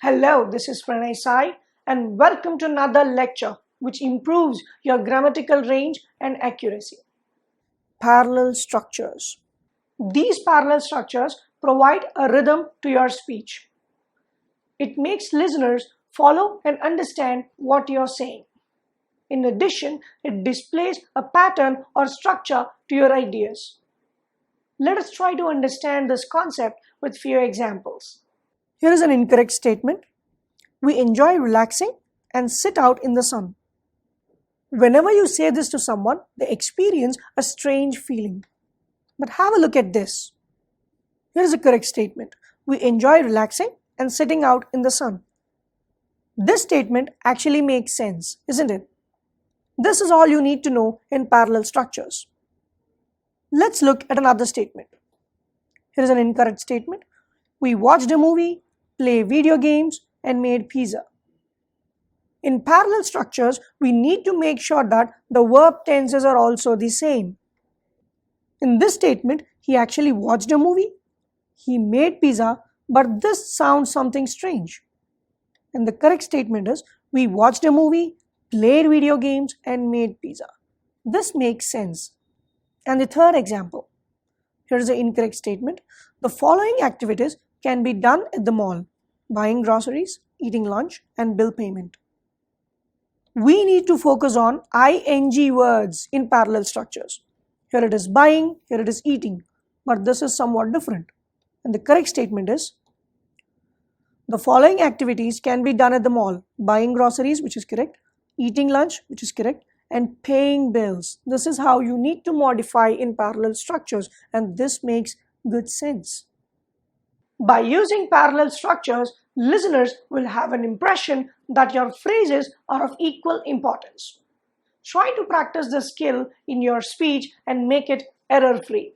Hello, this is Pranay Sai and welcome to another lecture which improves your grammatical range and accuracy. Parallel structures. These parallel structures provide a rhythm to your speech. It makes listeners follow and understand what you're saying. In addition, it displays a pattern or structure to your ideas. Let us try to understand this concept with few examples. Here is an incorrect statement. We enjoy relaxing and sit out in the sun. Whenever you say this to someone, they experience a strange feeling. But have a look at this. Here is a correct statement. We enjoy relaxing and sitting out in the sun. This statement actually makes sense, isn't it? This is all you need to know in parallel structures. Let's look at another statement. Here is an incorrect statement. We watched a movie, play video games, and made pizza. In parallel structures, we need to make sure that the verb tenses are also the same. In this statement, he actually watched a movie, he made pizza, but this sounds something strange. And the correct statement is, we watched a movie, played video games, and made pizza. This makes sense. And the third example. Here is the incorrect statement. The following activities can be done at the mall: buying groceries, eating lunch, and bill payment. We need to focus on ing words in parallel structures. Here it is buying, here it is eating, but this is somewhat different. And the correct statement is, the following activities can be done at the mall: buying groceries, which is correct, eating lunch, which is correct, and paying bills. This is how you need to modify in parallel structures, and this makes good sense. By using parallel structures, listeners will have an impression that your phrases are of equal importance. Try to practice this skill in your speech and make it error-free.